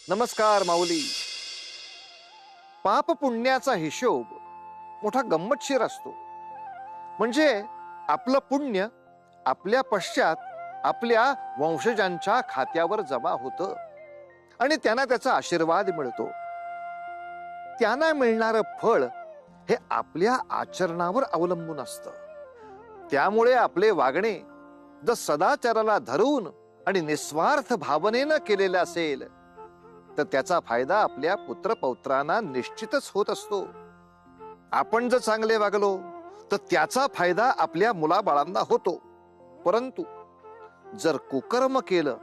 नमस्कार माऊली. पाप पुण्याचा हिशोब मोठा गंमतशीर असतो. म्हणजे आपलं पुण्य आपल्या पश्चात आपल्या वंशजांच्या खात्यावर जमा होतं आणि त्यांना त्याचा आशीर्वाद मिळतो. त्यांना मिळणारं फळ हे आपल्या आचरणावर अवलंबून असतं. त्यामुळे आपले वागणे जर सदाचाराला धरून आणि निस्वार्थ भावनेनं केलेलं असेल तर त्याचा फायदा आपल्या पुत्रपौत्रांना निश्चितच होत असतो. आपण जर चांगले वागलो तर त्याचा फायदा आपल्या मुलाबाळांना होतो. परंतु जर कुकर्म केलं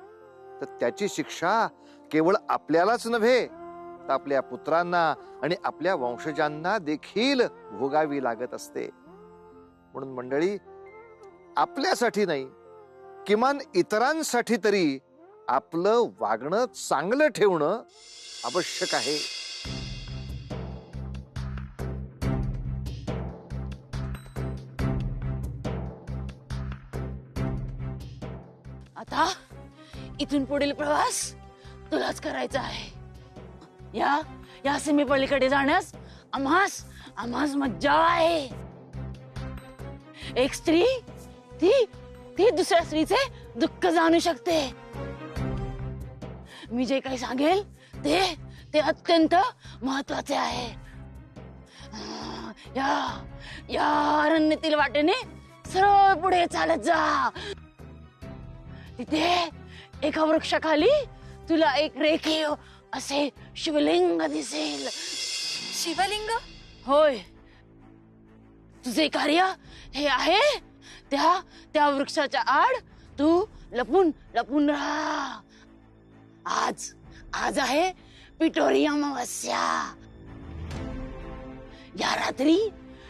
तर त्याची शिक्षा केवळ आपल्यालाच नव्हे तर आपल्या पुत्रांना आणि आपल्या वंशजांना देखील भोगावी लागत असते. म्हणून मंडळी, आपल्यासाठी नाही किमान इतरांसाठी तरी आपलं वागणं चांगलं ठेवणं आवश्यक आहे. आता इथून पुढील प्रवास तुलाच करायचा आहे. या सीमेपलीकडे जाण्यास आम्हास मज्जा आहे. एक स्त्री ती दुसऱ्या स्त्रीचे दुःख जाणू शकते. मी जे काही सांगेल ते अत्यंत महत्वाचे आहे. या अरण्यातील वाटेने सरळ पुढे चालत जा. तिथे एका वृक्षाखाली तुला एक रेखीव असे शिवलिंग दिसेल. शिवलिंग? होय. तुझे कार्य हे आहे त्या वृक्षाच्या आड तू लपून राहा. आज आहे पिठोरी अमावस्या. या रात्री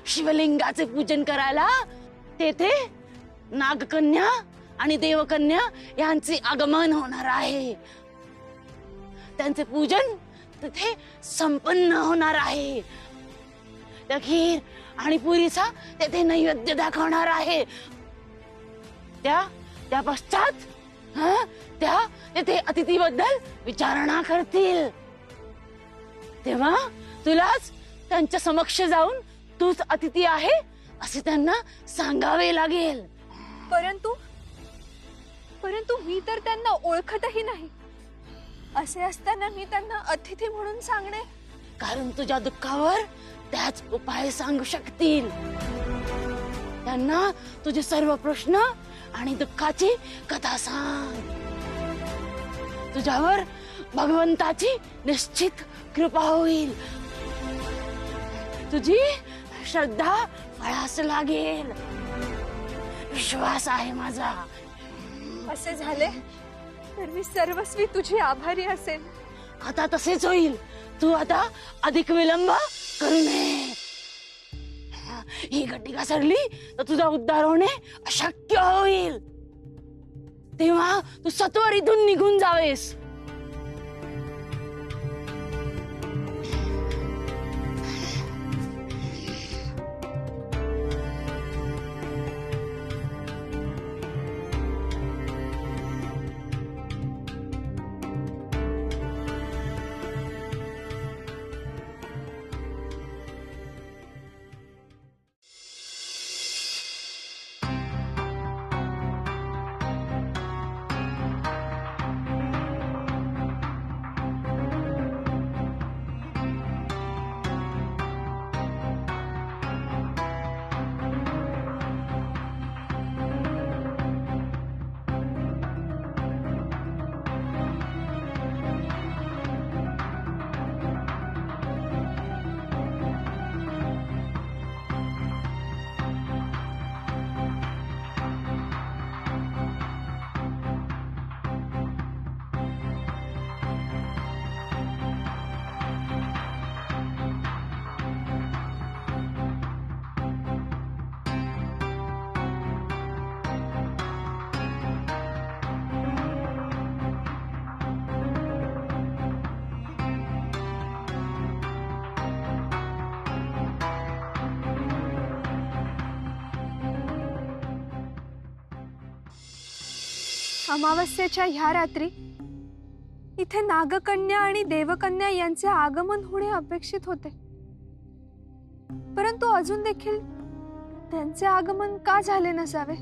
शिवलिंगाचे पूजन करायला तेथे नागकन्या आणि देवकन्या यांचे आगमन होणार आहे. त्यांचे पूजन तिथे संपन्न होणार आहे. त्या खीर आणि पुरीचा तेथे नैवेद्य दाखवणार आहे. त्या पश्चात त्या तेथे अतिथीबद्दल विचारणा करतील. तेव्हा तुलाच त्यांच्या समक्ष जाऊन तूच अतिथी आहे असे त्यांना सांगावे लागेल. परंतु मी तर त्यांना ओळखतही नाही. असे असताना मी त्यांना अतिथी म्हणून सांगणे? कारण तुझ्या दुःखावर त्याच उपाय सांगू शकतील. त्यांना तुझे सर्व प्रश्न आणि दुःखाची कथा सांग. तुझ्यावर भगवंताची निश्चित कृपा होईल. तुझी श्रद्धा फळास लागेल. विश्वास आहे माझा. असे झाले तर मी सर्वस्वी तुझी आभारी असेन. आता तसेच होईल. तू आता अधिक विलंब करू नये. ही घटिका सरली तर तुझा उद्धार होणे अशक्य होईल. तेव्हा तू सत्वर इथून निघून जावेस. अमावस्येच्या ह्या रात्री इथे नागकन्या आणि देवकन्या यांचे आगमन होणे अपेक्षित होते, परंतु अजून देखील त्यांचे आगमन का झाले नसावे?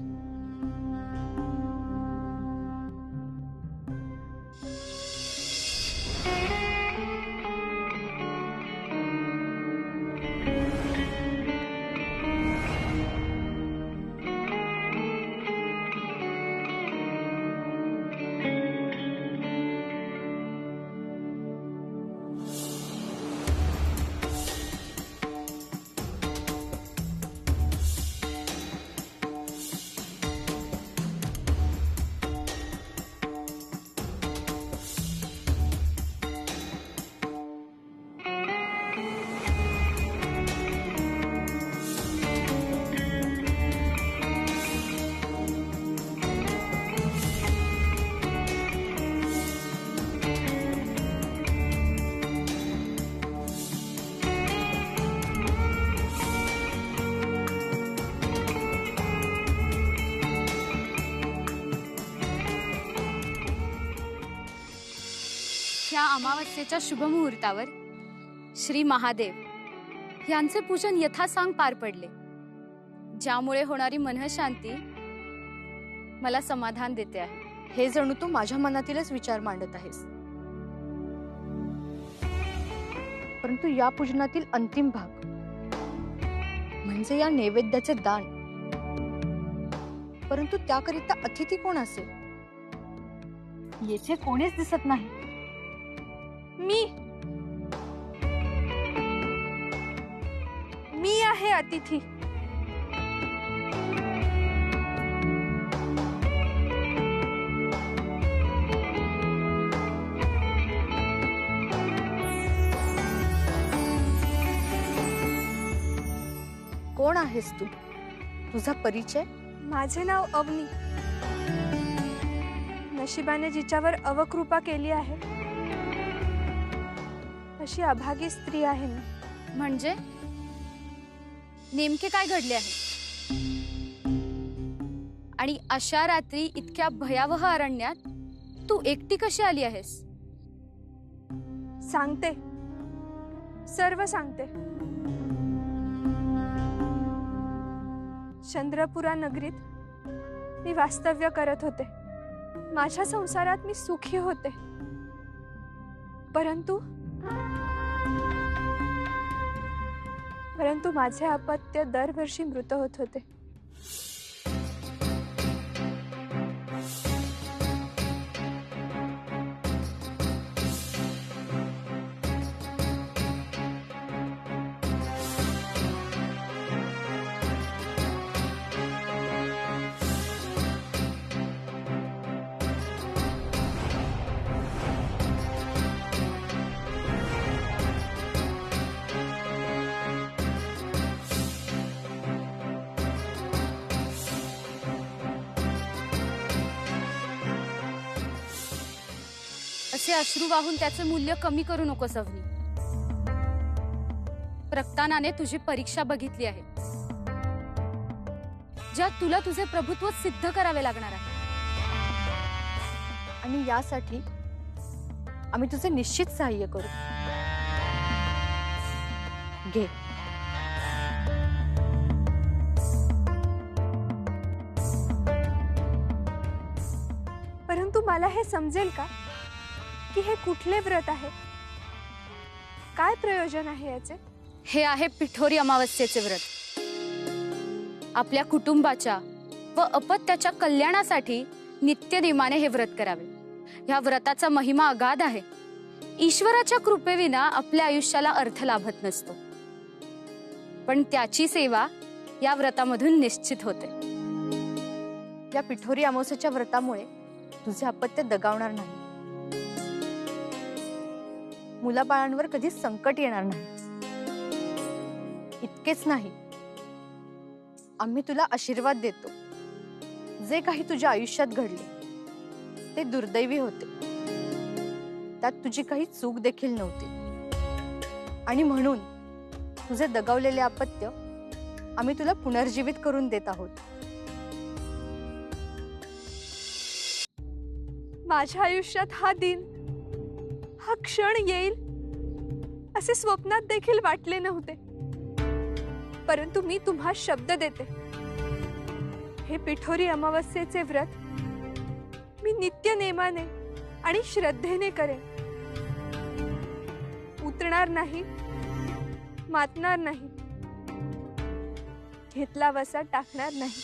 या अमावस्येच्या शुभ मुहूर्तावर श्री महादेव यांचे पूजन यथासांग पार पडले, ज्यामुळे होणारी मनःशांती मला समाधान देते आहे. हे जणू तू माझ्या मनातीलच विचार मांडत आहेस, परंतु या पूजनातील अंतिम भाग म्हणजे या नैवेद्याचे दान, परंतु त्याकरिता अतिथी कोण असेल? येथे कोणीच दिसत नाही. मी आहे अतिथी. कोण आहेस तू? तुझा परिचय? माझे नाव अवनी. नशिबाने जिच्यावर अवकृपा केली आहे अशी अभागी स्त्री आहे मी. म्हणजे नेमके काय घडले आहे? आणि अशा रात्री इतक्या भयावह अरण्यात तू एकटी कशी आली आहेस? सांगते, सर्व सांगते. चंद्रपुरा नगरीत मी वास्तव्य करत होते. माझ्या संसारात मी सुखी होते, परंतु माझे अपत्य दरवर्षी मृत होत होते. असे अश्रू वाहून त्याचे मूल्य कमी करू नकोस अवनी. रक्तानाने तुझी परीक्षा बघितली आहे, ज्यात तुला तुझे प्रभुत्व सिद्ध करावे लागणार आहे. आणि यासाठी आम्ही तुझे निश्चित सहाय्य करू. घे. परंतु मला हे समजेल का की हे कुठले व्रत आहे? काय प्रयोजन आहे याचे? हे आहे पिठोरी अमावस्येचे व्रत. आपल्या कुटुंबाच्या व अपत्याच्या कल्याणासाठी नित्यनेमाने हे व्रत करावे. या व्रताचा महिमा अगाध आहे. ईश्वराच्या कृपेविना आपल्या आयुष्याला अर्थ लाभत नसतो, पण त्याची सेवा या व्रतामधून निश्चित होते. या पिठोरी अमावस्येच्या व्रतामुळे तुझे अपत्य दगावणार नाही. मुलाबाळांवर कधीच संकट येणार नाही. इतकेच नाही, आम्ही तुला आशीर्वाद देतो. जे काही तुझ्या आयुष्यात घडले ते दुर्दैवी होते. त्यात तुझी काही चूक देखील नव्हती, आणि म्हणून तुझे दगावलेले अपत्य आम्ही तुला पुनर्जीवित करून देत आहोत. माझ्या आयुष्यात हा दिन हा क्षण येईल असे स्वप्नात देखील वाटले नव्हते. परंतु मी तुम्हा शब्द देते, हे पिठोरी अमावस्येचे व्रत मी नित्य नेमाने आणि श्रद्धेने करेन. उतरणार नाही, मातणार नाही, घेतला वसा टाकणार नाही.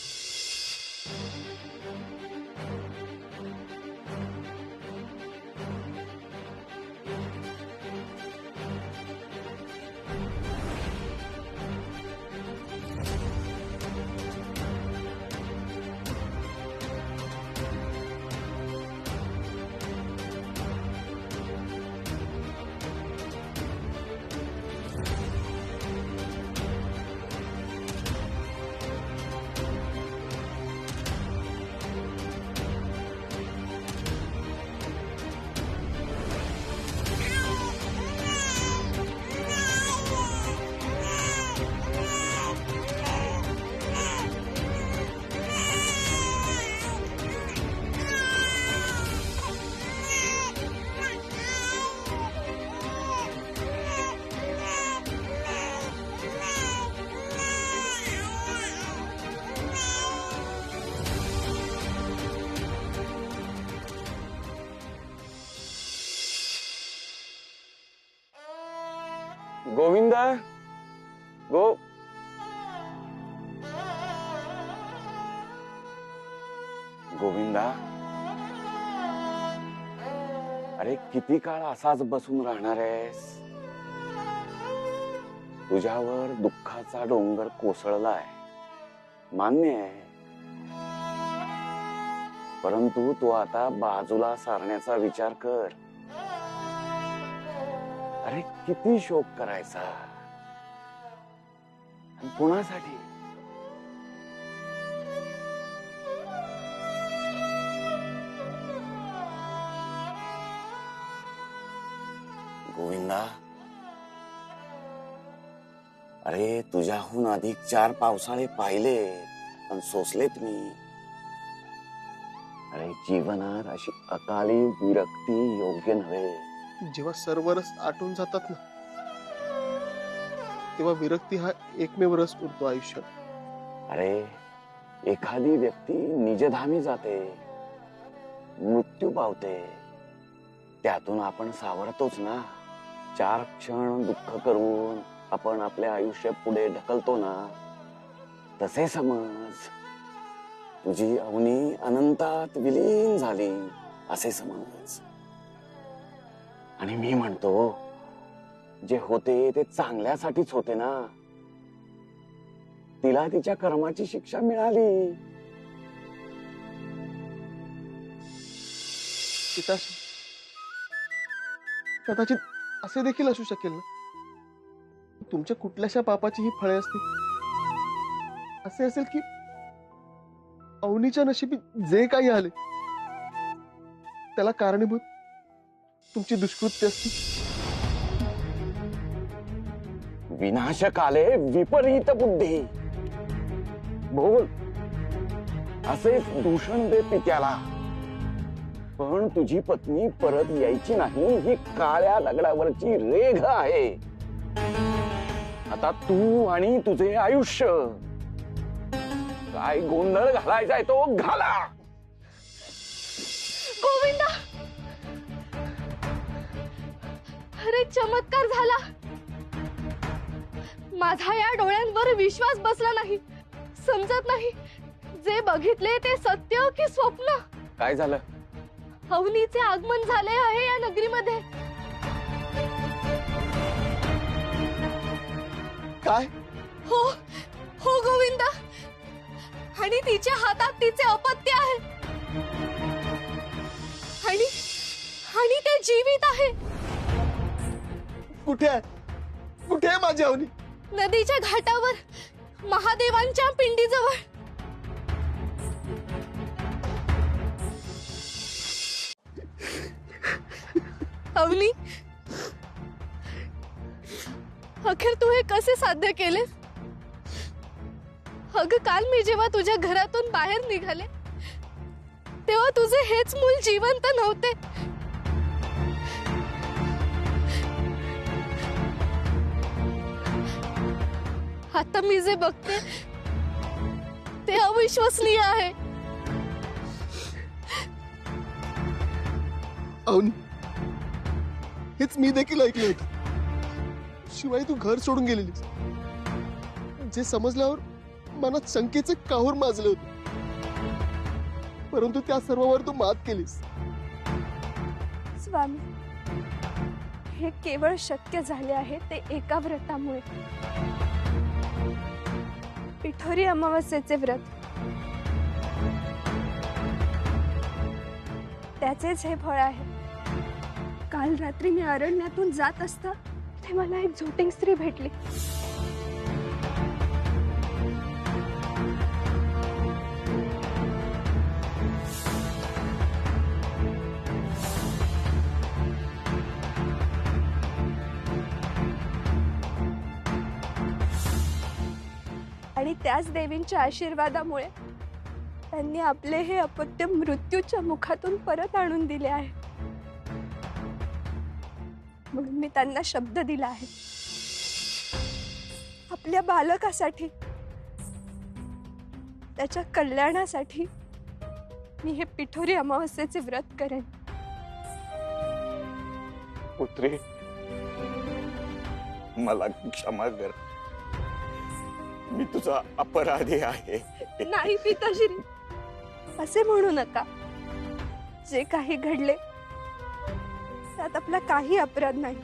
गोविंदा गोविंदा, अरे किती काळ असाच बसून राहणार आहेस? तुझ्यावर दुःखाचा डोंगर कोसळलाय, मान्य आहे. परंतु तू आता बाजूला सारण्याचा विचार कर. अरे किती शोक करायचा, आणि कुणासाठी? गोविंदा, अरे तुझ्याहून अधिक 4 पावसाळे पाहिले पण सोसलेत मी. अरे जीवनात अशी अकाली विरक्ती योग्य नव्हे. जेव्हा सर्व रस आटून जातात ना, तेव्हा विरक्ती हा एकमेव रस उरतो आयुष्यात. अरे एखादी व्यक्ती निजधामी जाते, मृत्यू पावते, त्यातून आपण सावरतोच ना. 4 क्षण दुःख करून आपण आपले आयुष्य पुढे ढकलतो ना. तसे समज तुझी अवनी अनंतात विलीन झाली असे समज. आणि मी म्हणतो, जे होते ते चांगल्यासाठीच होते ना. तिला तिच्या कर्माची शिक्षा मिळाली. पिताश्री, कदाचित असे देखील असू शकेल ना, तुमच्या कुठल्याशा पापाची ही फळे असतील. असे असेल की अवनीच्या नशिबी जे काही आले त्याला कारणीभूत तुमची दुष्कृत्य असतील. विनाशकाले विपरीत बुद्धी. बोल, असेच दूषण दे पित्याला. पण तुझी पत्नी परत यायची नाही ही काळ्या दगडावरची रेघ आहे. आता तू आणि तुझे आयुष्य काय गोंधळ घालायचा तो घाला. गोविंदा, अरे चमत्कार झाला. माझा या डोळ्यांवर विश्वास बसला नाही. समजत नाही, जे बघितले ते सत्य की स्वप्न. काय झालं? अवनीचे आगमन झाले आहे या नगरीमध्ये. काय? हो हो गोविंदा, आणि तिच्या हातात तिचे अपत्य आहे. आणि ते जीवित आहे. कुठे आहे? कुठे आहे माझी अवनी? नदीच्या घाटावर महादेवांच्या पिंडीजवळ. अवनी, अखेर तू हे कसे साध्य केलेस? अगं, काल मी जेव्हा तुझ्या घरातून बाहेर निघाले तेव्हा तुझे हेच मूल जिवंत नव्हते. आता मी जे बघते ते अविश्वसनीय आहे. अवनी, हेच मी देखील ऐकलं होतं. शिवाय तू घर सोडून गेलेलीस, जे समजल्यावर मनात शंकेचे काहूर माजले होते. परंतु त्या सर्वावर तू मात केलीस. स्वामी, हे केवळ शक्य झाले आहे ते एका व्रतामुळे. पिठोरी अमावस्येचे व्रत, त्याचेच हे फळ आहे. काल रात्री मी अरण्यातून जात असता ते मला एक झोटिंग स्त्री भेटली. आणि त्याच देवींच्या आशीर्वादामुळे त्यांनी आपले हे अपत्य मृत्यूच्या मुखातून परत आणून दिले आहे. म्हणून मी त्यांना शब्द दिला आहे, आपल्या बालकासाठी, त्याच्या कल्याणासाठी मी हे पिठोरी अमावस्येचे व्रत करेन. पुत्री, मला क्षमा कर. मी तुझा अपराधी आहे. नाही पिताश्री, असे म्हणू नका. जे काही घडले त्यात आपला काही अपराध नाही.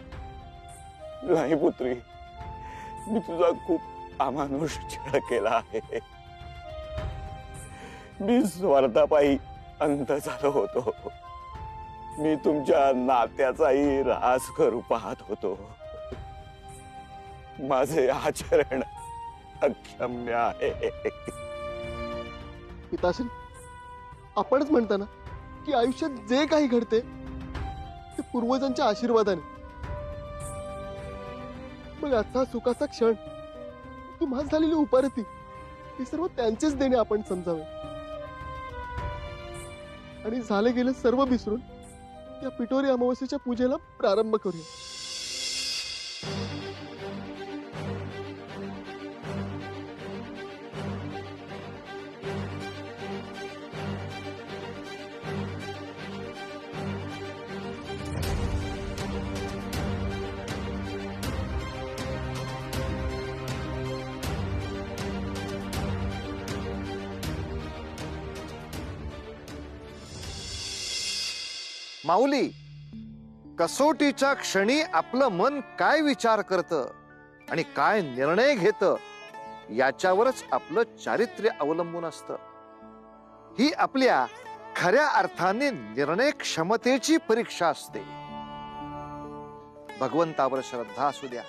नाही पुत्री, मी तुझा खूप अमानुष छळ केला आहे. मी स्वार्थापायी अंत झालो होतो. मी तुमच्या नात्याचाही ऱ्हास करू पाहत होतो. माझे आचरण अक्षम्य आहे. पिताश्री, आपणच म्हणता ना की आयुष्यात जे काही घडते ते पूर्वजांच्या आशीर्वादाने. मग आजचा सुखाचा क्षण, तुम्हाला झालेली उपारती, हे सर्व त्यांचेच देणे आपण समजावे. आणि झाले गेले सर्व विसरून या पिठोरी अमावस्येच्या पूजेला प्रारंभ करूया. माऊली, कसोटीच्या क्षणी आपलं मन काय विचार करतं आणि काय निर्णय घेतं याच्यावरच आपलं चारित्र्य अवलंबून असतं. ही आपल्या खऱ्या अर्थाने निर्णय क्षमतेची परीक्षा असते. भगवंतावर श्रद्धा असू द्या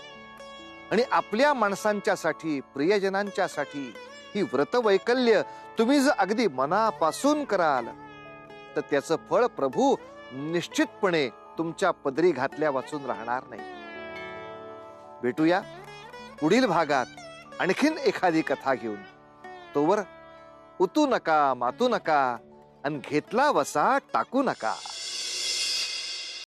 आणि आपल्या माणसांच्यासाठी, प्रियजनांच्यासाठी ही व्रतवैकल्य तुम्ही जर अगदी मनापासून कराल तर त्याचं फळ प्रभू निश्चितपणे तुमच्या पदरी घातल्या वाचून राहणार नाही. भेटूया पुढील भागात आणखीन एखादी कथा घेऊन. तोवर उतू नका, मातू नका, आणि घेतला वसा टाकू नका.